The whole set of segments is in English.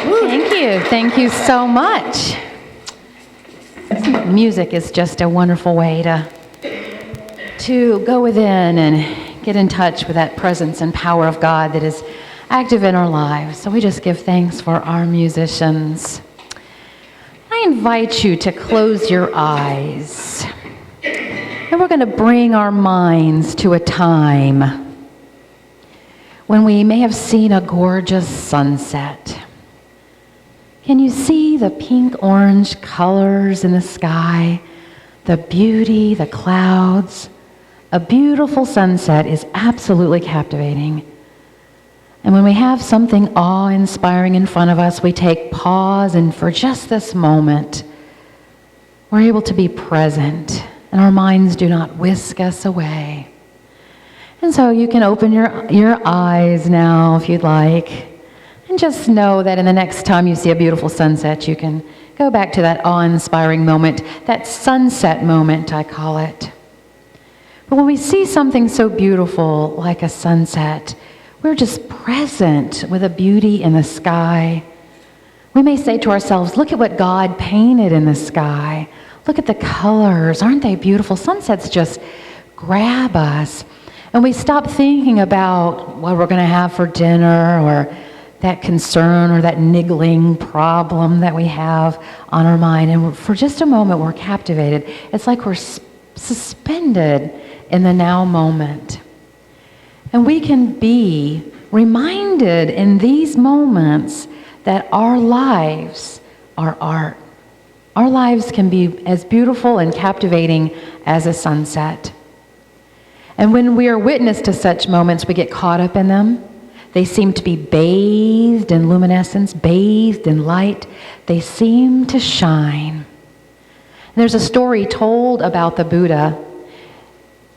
Thank you. Thank you so much. Music is just a wonderful way to go within and get in touch with that presence and power of God that is active in our lives. So we just give thanks for our musicians. I invite you to close your eyes. And we're going to bring our minds to a time when we may have seen a gorgeous sunset. Can you see the pink-orange colors in the sky, the beauty, the clouds? A beautiful sunset is absolutely captivating. And when we have something awe-inspiring in front of us, we take pause, and for just this moment, we're able to be present, and our minds do not whisk us away. And so you can open your eyes now if you'd like. And just know that in the next time you see a beautiful sunset, you can go back to that awe-inspiring moment, that sunset moment, I call it. But when we see something so beautiful like a sunset, we're just present with the beauty in the sky. We may say to ourselves, look at what God painted in the sky. Look at the colors. Aren't they beautiful? Sunsets just grab us. And we stop thinking about what we're going to have for dinner, or that concern or that niggling problem that we have on our mind. And for just a moment, we're captivated. It's like we're suspended in the now moment. And we can be reminded in these moments that our lives are art. Our lives can be as beautiful and captivating as a sunset. And when we are witness to such moments, we get caught up in them. They seem to be bathed in luminescence, bathed in light. They seem to shine. And there's a story told about the Buddha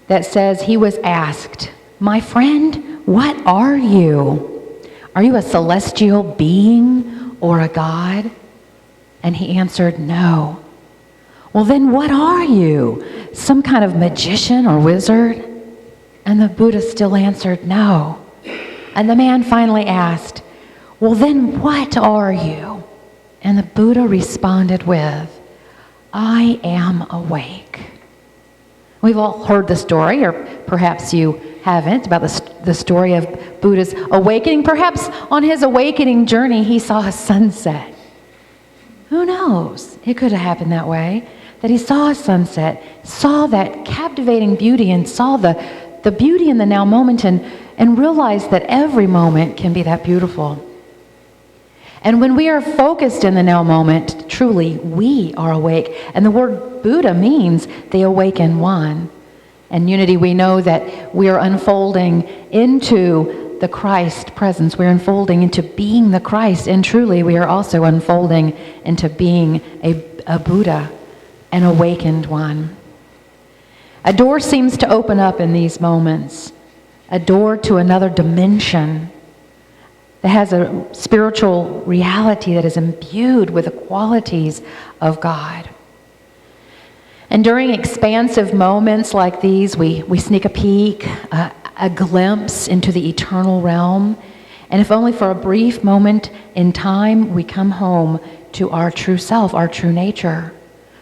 that says he was asked, "My friend, what are you? Are you a celestial being or a god?" And he answered, "No." "Well, then what are you? Some kind of magician or wizard?" And the Buddha still answered, "No." And the man finally asked, "Well, then what are you?" And the Buddha responded with, "I am awake." We've all heard the story, or perhaps you haven't, about the story of Buddha's awakening. Perhaps on his awakening journey, he saw a sunset. Who knows? It could have happened that way, that he saw a sunset, saw that captivating beauty, and saw the beauty in the now moment, and realized that every moment can be that beautiful. And when we are focused in the now moment, truly, we are awake. And the word Buddha means the awakened one. And unity, we know that we are unfolding into the Christ presence. We're unfolding into being the Christ. And truly, we are also unfolding into being a Buddha, an awakened one. A door seems to open up in these moments. A door to another dimension that has a spiritual reality that is imbued with the qualities of God. And during expansive moments like these, we sneak a peek, a glimpse into the eternal realm. And if only for a brief moment in time, we come home to our true self, our true nature.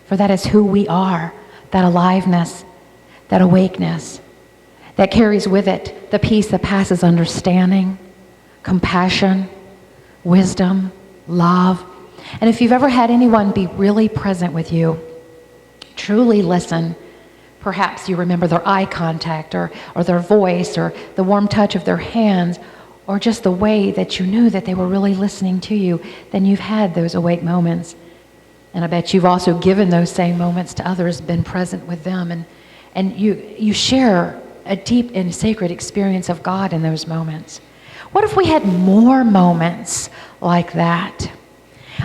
For that is who we are, that aliveness, that awakeness, that carries with it the peace that passes understanding, compassion, wisdom, love. And if you've ever had anyone be really present with you, truly listen. Perhaps you remember their eye contact, or their voice, or the warm touch of their hands, or just the way that you knew that they were really listening to you, then you've had those awake moments. And I bet you've also given those same moments to others, been present with them, and you share a deep and sacred experience of God in those moments. What if we had more moments like that?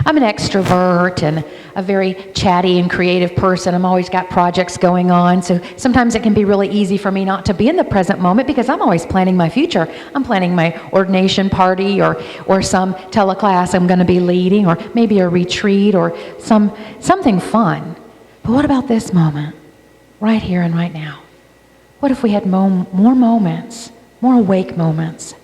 I'm an extrovert and a very chatty and creative person. I'm always got projects going on, so sometimes it can be really easy for me not to be in the present moment because I'm always planning my future. I'm planning my ordination party or some teleclass I'm going to be leading, or maybe a retreat or something fun. But what about this moment, right here and right now? What if we had more moments, more awake moments?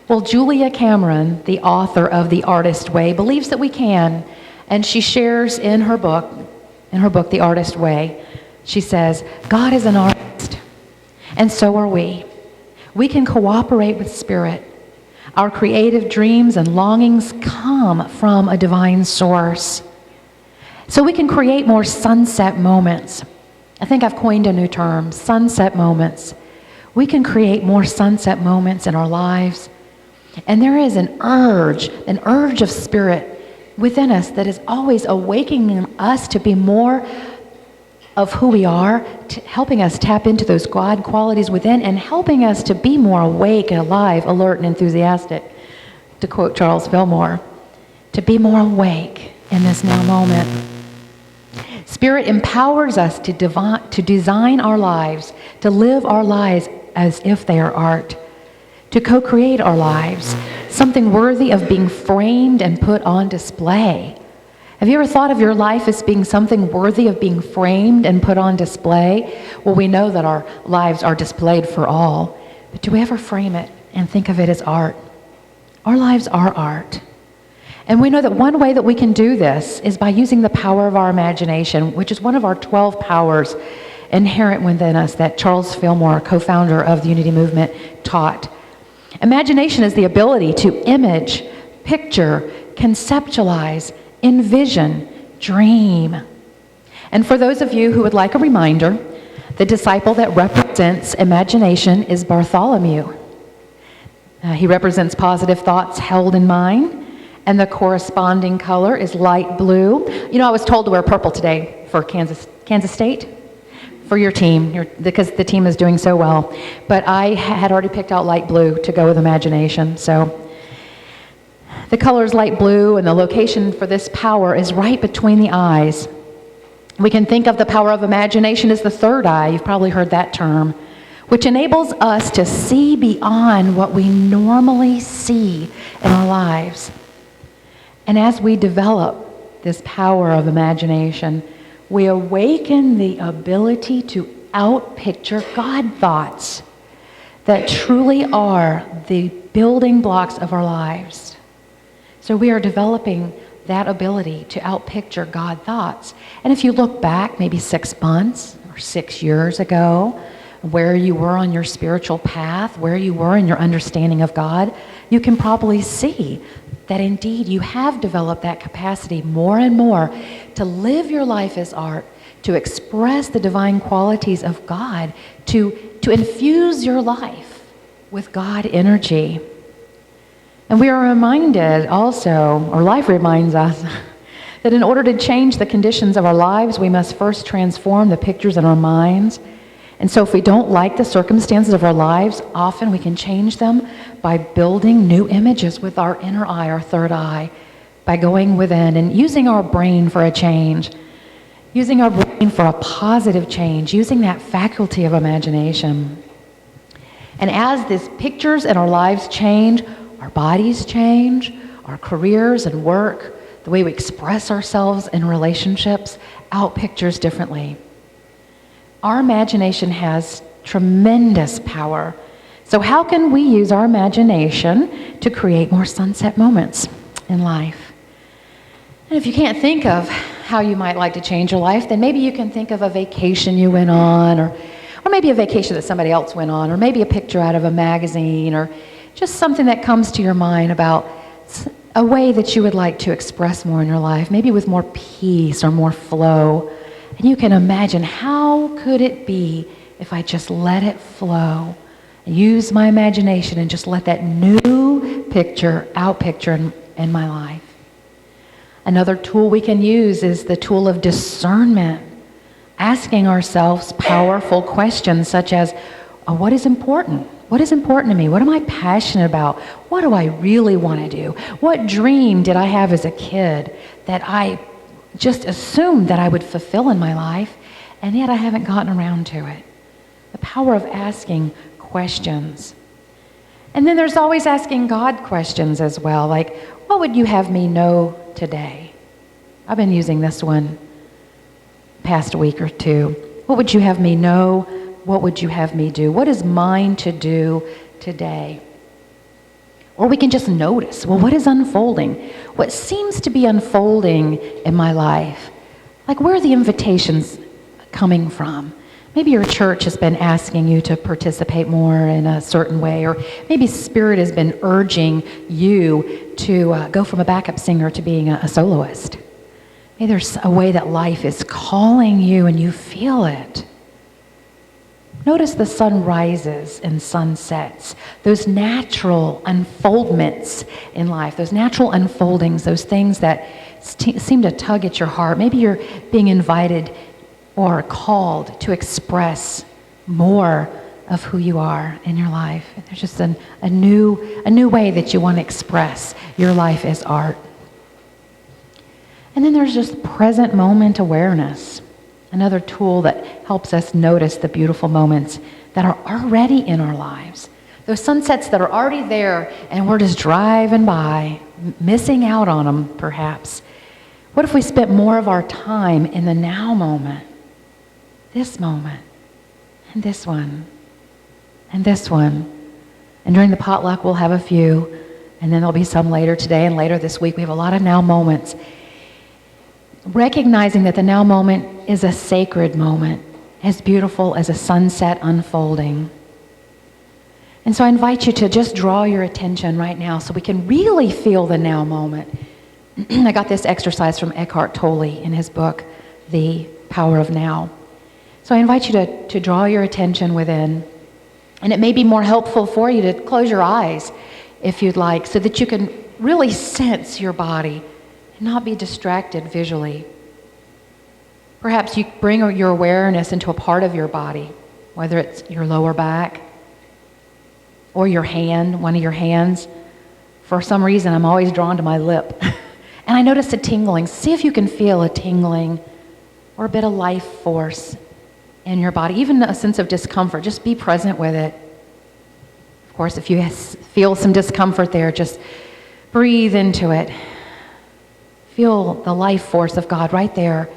Well, Julia Cameron, the author of The Artist Way, believes that we can, and she shares in her book, The Artist Way, she says, God is an artist, and so are we. We can cooperate with Spirit. Our creative dreams and longings come from a divine source. So we can create more sunset moments. I think I've coined a new term, sunset moments. We can create more sunset moments in our lives. And there is an urge of Spirit within us that is always awakening us to be more of who we are, helping us tap into those God qualities within and helping us to be more awake, alive, alert, and enthusiastic, to quote Charles Fillmore, to be more awake in this now moment. Spirit empowers us to design our lives, to live our lives as if they are art, to co-create our lives, something worthy of being framed and put on display. Have you ever thought of your life as being something worthy of being framed and put on display? Well, we know that our lives are displayed for all, but do we ever frame it and think of it as art? Our lives are art. And we know that one way that we can do this is by using the power of our imagination, which is one of our 12 powers inherent within us that Charles Fillmore, co-founder of the Unity Movement, taught. Imagination is the ability to image, picture, conceptualize, envision, dream. And for those of you who would like a reminder, the disciple that represents imagination is Bartholomew. He represents positive thoughts held in mind, and the corresponding color is light blue. You know, I was told to wear purple today for Kansas State, for your team, because the team is doing so well. But I had already picked out light blue to go with imagination, so the color is light blue, and the location for this power is right between the eyes. We can think of the power of imagination as the third eye. You've probably heard that term, which enables us to see beyond what we normally see in our lives. And as we develop this power of imagination, we awaken the ability to outpicture God thoughts that truly are the building blocks of our lives. So we are developing that ability to outpicture God thoughts. And if you look back maybe 6 months or 6 years ago, where you were on your spiritual path, where you were in your understanding of God, you can probably see that indeed you have developed that capacity more and more to live your life as art, to express the divine qualities of God, to infuse your life with God energy. And we are reminded also, or life reminds us, that in order to change the conditions of our lives, we must first transform the pictures in our minds. And so if we don't like the circumstances of our lives, often we can change them by building new images with our inner eye, our third eye, by going within and using our brain for a change, using our brain for a positive change, using that faculty of imagination. And as these pictures in our lives change, our bodies change, our careers and work, the way we express ourselves in relationships outpictures differently. Our imagination has tremendous power. So how can we use our imagination to create more sunset moments in life? And if you can't think of how you might like to change your life, then maybe you can think of a vacation you went on, or maybe a vacation that somebody else went on, or maybe a picture out of a magazine, or just something that comes to your mind about a way that you would like to express more in your life, maybe with more peace or more flow. And you can imagine, how could it be if I just let it flow, use my imagination and just let that new picture outpicture in my life. Another tool we can use is the tool of discernment, asking ourselves powerful questions such as, what is important? What is important to me? What am I passionate about? What do I really want to do? What dream did I have as a kid that I just assumed that I would fulfill in my life, and yet I haven't gotten around to it? The power of asking questions. And then there's always asking God questions as well, like, what would you have me know today? I've been using this one past week or two. What would you have me know? What would you have me do? What is mine to do today? Or we can just notice, well, what is unfolding? What seems to be unfolding in my life? Like, where are the invitations coming from? Maybe your church has been asking you to participate more in a certain way, or maybe Spirit has been urging you to go from a backup singer to being a soloist. Maybe there's a way that life is calling you and you feel it. Notice the sun rises and sun sets, those natural unfoldments in life, those natural unfoldings, those things that seem to tug at your heart. Maybe you're being invited or called to express more of who you are in your life. There's just a new way that you want to express your life as art. And then there's just present moment awareness, another tool that helps us notice the beautiful moments that are already in our lives. Those sunsets that are already there and we're just driving by, missing out on them perhaps. What if we spent more of our time in the now moment? This moment, and this one, and this one. And during the potluck we'll have a few, and then there'll be some later today and later this week. We have a lot of now moments. Recognizing that the now moment is a sacred moment, as beautiful as a sunset unfolding. And so I invite you to just draw your attention right now so we can really feel the now moment. I got this exercise from Eckhart Tolle in his book, The Power of Now. So I invite you to draw your attention within. And it may be more helpful for you to close your eyes if you'd like, so that you can really sense your body and not be distracted visually. Perhaps you bring your awareness into a part of your body, whether it's your lower back or your hand, one of your hands. For some reason, I'm always drawn to my lip. And I notice a tingling. See if you can feel a tingling or a bit of life force in your body, even a sense of discomfort. Just be present with it. Of course, if you feel some discomfort there, just breathe into it. Feel the life force of God right there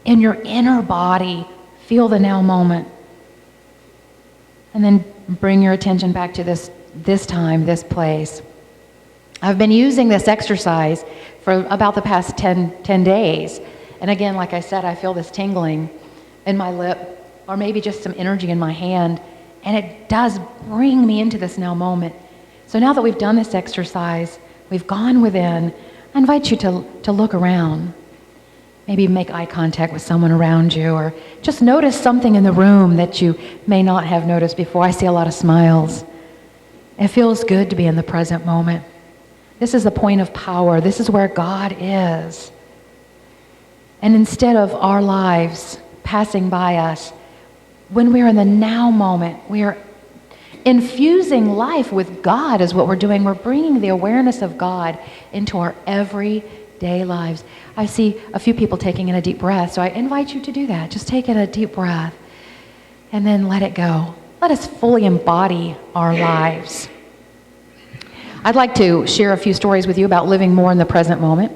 in your inner body. Feel the now moment. And then bring your attention back to this time, this place. I've been using this exercise for about the past 10 days. And again, like I said, I feel this tingling in my lip, or maybe just some energy in my hand. And it does bring me into this now moment. So now that we've done this exercise, we've gone within, I invite you to look around. Maybe make eye contact with someone around you, or just notice something in the room that you may not have noticed before. I see a lot of smiles. It feels good to be in the present moment. This is the point of power. This is where God is. And instead of our lives passing by us, when we're in the now moment, we are infusing life with God is what we're doing. We're bringing the awareness of God into our everyday lives. I see a few people taking in a deep breath, so I invite you to do that. Just take in a deep breath and then let it go. Let us fully embody our lives. I'd like to share a few stories with you about living more in the present moment.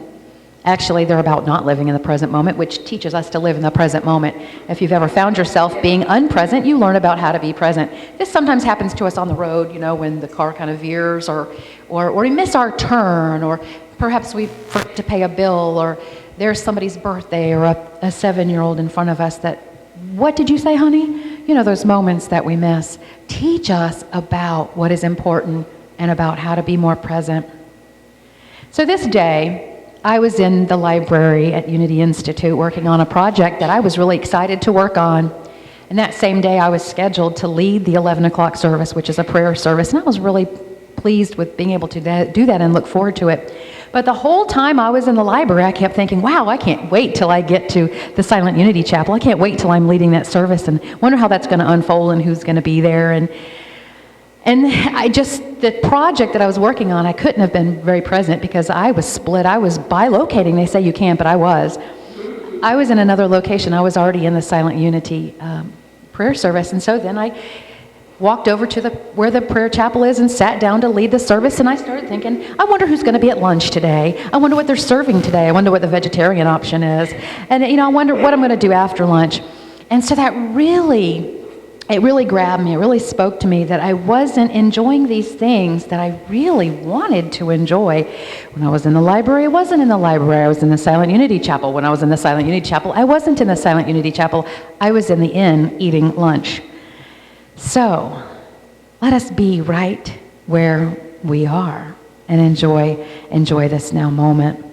Actually, they're about not living in the present moment, which teaches us to live in the present moment. If you've ever found yourself being unpresent, you learn about how to be present. This sometimes happens to us on the road, when the car kind of veers or we miss our turn, or perhaps we forget to pay a bill, or there's somebody's birthday, or a 7-year-old in front of us that, what did you say, honey? Those moments that we miss. Teach us about what is important and about how to be more present. So this day, I was in the library at Unity Institute working on a project that I was really excited to work on. And that same day, I was scheduled to lead the 11 o'clock service, which is a prayer service. And I was really pleased with being able to do that and look forward to it. But the whole time I was in the library, I kept thinking, wow, I can't wait till I get to the Silent Unity Chapel. I can't wait till I'm leading that service and wonder how that's going to unfold and who's going to be there. And the project that I was working on, I couldn't have been very present because I was split. I was bilocating. They say you can't, but I was. I was in another location. I was already in the Silent Unity prayer service. And so then I walked over to where the prayer chapel is and sat down to lead the service. And I started thinking, I wonder who's going to be at lunch today. I wonder what they're serving today. I wonder what the vegetarian option is. And, I wonder what I'm going to do after lunch. And so that really it really grabbed me. It really spoke to me that I wasn't enjoying these things that I really wanted to enjoy. When I was in the library, I wasn't in the library. I was in the Silent Unity Chapel. When I was in the Silent Unity Chapel, I wasn't in the Silent Unity Chapel. I was in the inn eating lunch. So let us be right where we are and enjoy this now moment.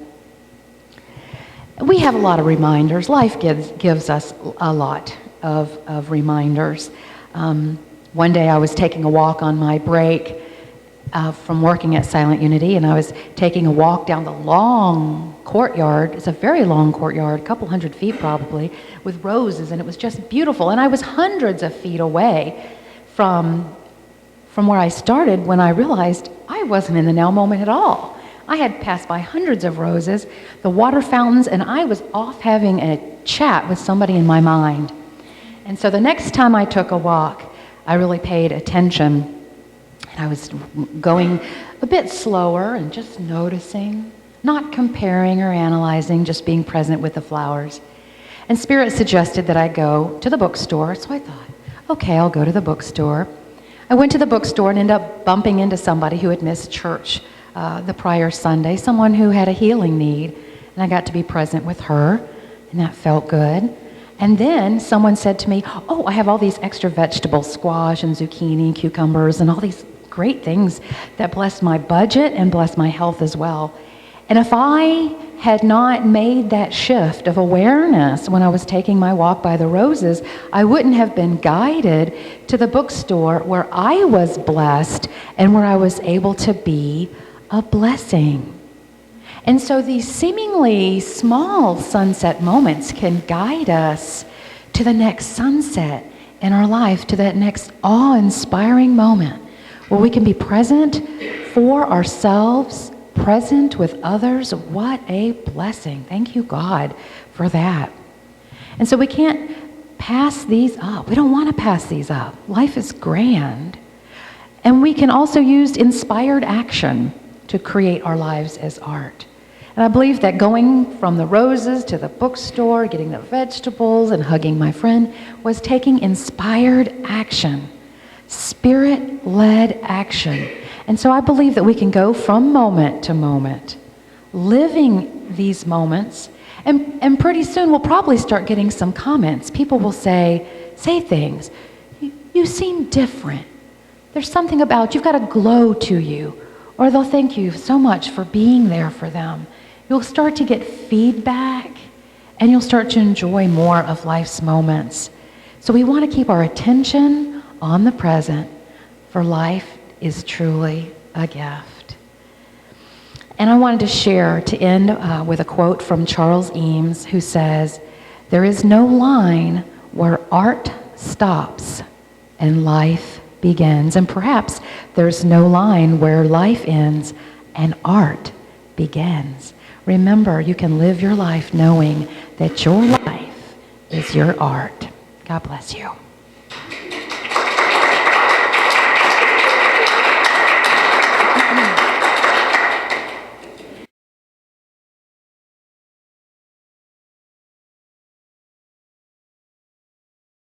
We have a lot of reminders. Life gives us a lot of reminders. One day I was taking a walk on my break from working at Silent Unity, and I was taking a walk down the long courtyard. It's a very long courtyard, a couple hundred feet probably, with roses, and it was just beautiful. And I was hundreds of feet away from where I started when I realized I wasn't in the now moment at all. I had passed by hundreds of roses, the water fountains, and I was off having a chat with somebody in my mind. And so the next time I took a walk, I really paid attention. And I was going a bit slower and just noticing, not comparing or analyzing, just being present with the flowers. And Spirit suggested that I go to the bookstore, so I thought, okay, I'll go to the bookstore. I went to the bookstore and ended up bumping into somebody who had missed church the prior Sunday, someone who had a healing need, and I got to be present with her, and that felt good. And then someone said to me, oh, I have all these extra vegetables, squash and zucchini, cucumbers, and all these great things that bless my budget and bless my health as well. And if I had not made that shift of awareness when I was taking my walk by the roses, I wouldn't have been guided to the bookstore where I was blessed and where I was able to be a blessing. And so these seemingly small sunset moments can guide us to the next sunset in our life, to that next awe-inspiring moment where we can be present for ourselves, present with others. What a blessing. Thank you, God, for that. And so we can't pass these up. We don't want to pass these up. Life is grand. And we can also use inspired action to create our lives as art. And I believe that going from the roses to the bookstore, getting the vegetables, and hugging my friend was taking inspired action, Spirit-led action. And so I believe that we can go from moment to moment, living these moments, and pretty soon we'll probably start getting some comments. People will say things. You seem different. There's something about you. You've got a glow to you. Or they'll thank you so much for being there for them. You'll start to get feedback, and you'll start to enjoy more of life's moments. So we want to keep our attention on the present, for life is truly a gift. And I wanted to share, to end with a quote from Charles Eames, who says, "There is no line where art stops and life begins." And perhaps there's no line where life ends and art begins. Remember, you can live your life knowing that your life is your art. God bless you.